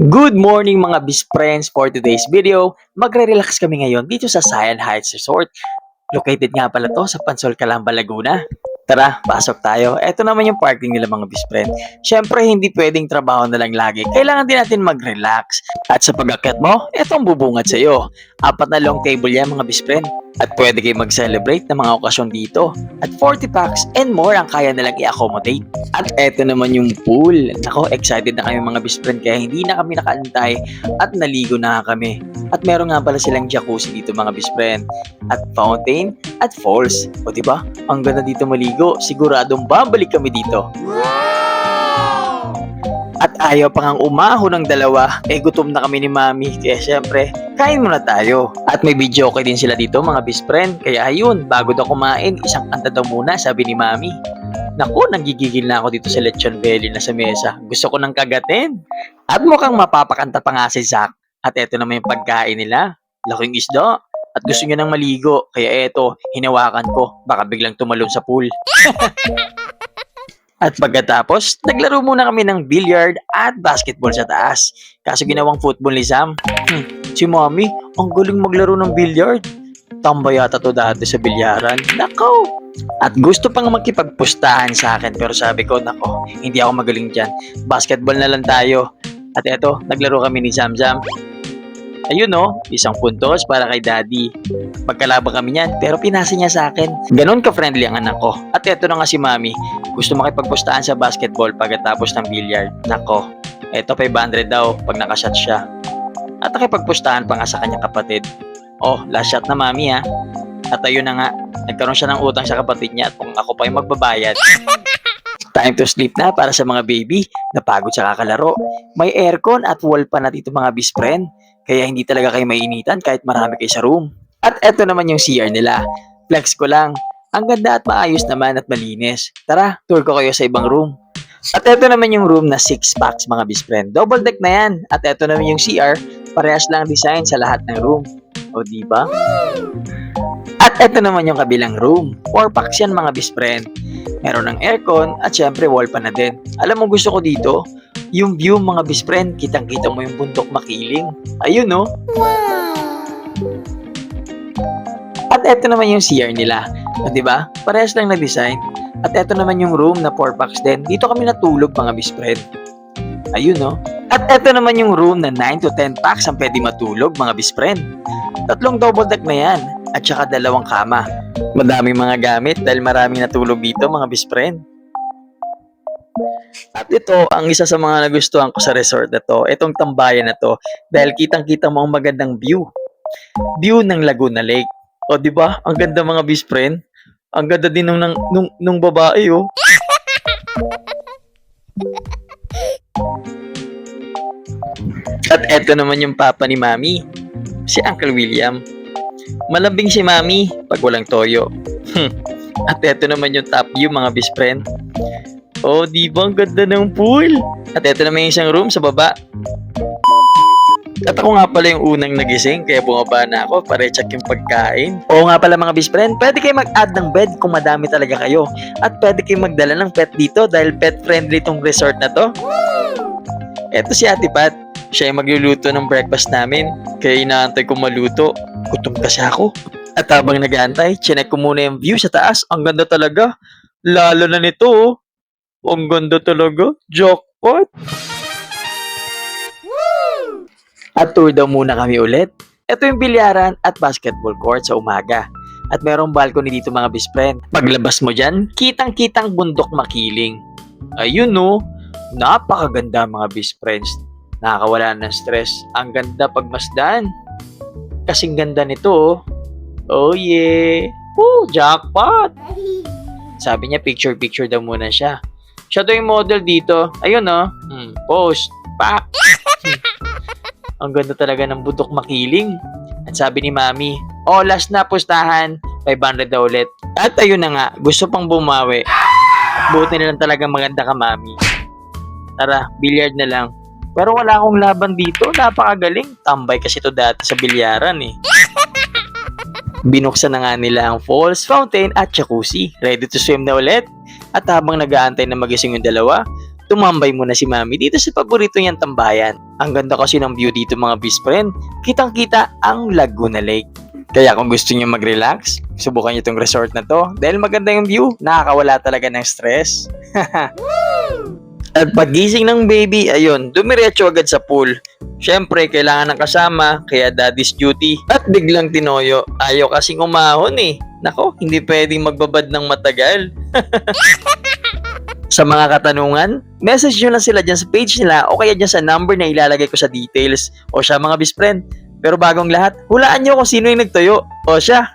Good morning mga best friends. For today's video, magre-relax kami ngayon dito sa Zion Heights Resort. Located nga pala to sa Pansol, Calamba, Laguna. Tara, pasok tayo. Ito naman yung parking nila mga best friend. Siyempre, hindi pwedeng trabaho na lang lagi. Kailangan din natin mag-relax. At sa pag-akyat mo, ito ang bubungad sa'yo. 4 na long table yan mga best friend. At pwede kayo mag-celebrate ng mga okasyon dito. At 40 packs and more ang kaya nalang i-accommodate. At eto naman yung pool. Nako, excited na kami mga best friend kaya hindi na kami nakaantay at naligo na kami. At meron nga pala silang jacuzzi dito mga best friend. At fountain at falls. O diba? Ang ganda dito maligo. Siguradong babalik kami dito. At ayaw pa ngang umahon ng dalawa, gutom na kami ni Mami. Kaya syempre, kain muna tayo. At may video okay din sila dito mga best friend. Kaya ayun, bago daw kumain, isang kanta daw muna, sabi ni Mami. Naku, nanggigigil na ako dito sa Lechon Belly na sa mesa. Gusto ko nang kagatin. At mukhang mapapakanta pa nga si Zach. At eto naman yung pagkain nila. Laking isda. At gusto niya nang maligo. Kaya eto, hinawakan ko. Baka biglang tumalon sa pool. At pagkatapos, naglaro muna kami ng billiard at basketball sa taas. Kaso ginawang football ni Sam. Si Mommy, ang galing maglaro ng billiard. Tambay yata to dati sa bilyaran. Nako! At gusto pang makipagpustahan sa akin pero sabi ko, nako, hindi ako magaling dyan. Basketball na lang tayo. At eto, naglaro kami ni Zamzam. Ayun no, isang puntos para kay Daddy. Magkalaban kami niyan pero pinasa niya sa akin. Ganon ka-friendly ang anak ko. At eto na nga si Mami. Gusto makipagpustahan sa basketball pagkatapos ng billiard. Nako, eto 500 daw pag nakashot siya. At nakipagpustahan pa nga sa kanyang kapatid. Oh, last shot na Mami ha. At ayun na nga, nagkaroon siya ng utang sa kapatid niya at kung ako pa yung magbabayad. Time to sleep na para sa mga baby. Napagod sa kakalaro. May aircon at wall pa na dito mga best friend. Kaya hindi talaga kayo maiinitan kahit marami kayo sa room. At eto naman yung CR nila. Flex ko lang. Ang ganda at maayos naman at malinis. Tara, tour ko kayo sa ibang room. At eto naman yung room na 6 packs mga best friend. Double deck na yan. At eto naman yung CR. Parehas lang design sa lahat ng room. O diba? At eto naman yung kabilang room. 4 packs yan mga best friend. Meron ng aircon at syempre wall pa na din. Alam mo gusto ko dito? Yung view mga best friend, kitang-kita mo yung bundok makiling. Ayun no? At eto naman yung CR nila. O diba? Parehas lang na design. At eto naman yung room na 4 packs din. Dito kami natulog mga best friend. Ayun no? At eto naman yung room na 9 to 10 packs ang pwede matulog mga best friend. 3 double deck na yan. At saka 2 kama. Madaming mga gamit dahil maraming natulog dito mga best friend. At ito, ang isa sa mga nagustuhan ko sa resort na to, itong tambayan na to, dahil kitang-kita mo ang magandang view. View ng Laguna Lake. O, di ba? Ang ganda mga best friend. Ang ganda din nung babae, oh. At eto naman yung papa ni Mami, si Uncle William. Malambing si Mami pag walang toyo. At eto naman yung top view mga best friend. Oh, di ba ang ganda ng pool? At eto naman yung isang room sa baba. At ako nga pala yung unang nagising kaya bumaba na ako para i-check yung pagkain. Oo nga pala mga best friend, pwede kayo mag-add ng bed kung madami talaga kayo. At pwede kayo magdala ng pet dito dahil pet friendly tong resort na to. Eto si Ate Pat, siya yung magluluto ng breakfast namin. Kaya inaantay ko maluto. Gutom kasi ako. At habang nag-aantay, chinek ko muna yung view sa taas. Ang ganda talaga. Lalo na nito oh. Ang ganda talaga. Jackpot! At tour daw muna kami ulit. Ito yung bilyaran at basketball court sa umaga. At merong balcony dito mga best friend. Paglabas mo dyan, kitang-kitang bundok makiling. Ayun no, napakaganda mga best friends. Nakakawala ng stress. Ang ganda pagmasdan. Kasing ganda nito. Oh yeah. Woo, jackpot! Sabi niya picture-picture daw muna siya. Siya daw yung model dito. Ayun no. Post. Pak. Ang ganda talaga ng bundok makiling. At sabi ni Mami, oh last na pustahan. 500 daw ulit. At ayun na nga. Gusto pang bumawi. Buti na lang talaga maganda ka Mami. Tara, billiard na lang. Pero wala akong laban dito. Napakagaling. Tambay kasi to dati sa bilyaran eh. Binuksan na nga nila ang falls, fountain at jacuzzi. Ready to swim na ulit. At habang nag-aantay na magising yung dalawa, tumambay muna si Mami dito sa paborito niyang tambayan. Ang ganda kasi ng view dito mga best friend. Kitang-kita ang Laguna Lake. Kaya kung gusto niyo mag-relax, subukan niyo itong resort na to dahil maganda yung view, nakakawala talaga ng stress. At pagising ng baby, ayun, dumiretso agad sa pool. Syempre, kailangan ng kasama, kaya daddy's duty. At biglang tinoyo, ayaw kasing umahon eh. Nako, hindi pwedeng magbabad ng matagal. Sa mga katanungan, message nyo lang sila dyan sa page nila o kaya dyan sa number na ilalagay ko sa details o siya mga best friend. Pero bagong lahat, hulaan nyo kung sino yung nagtuyo. O siya,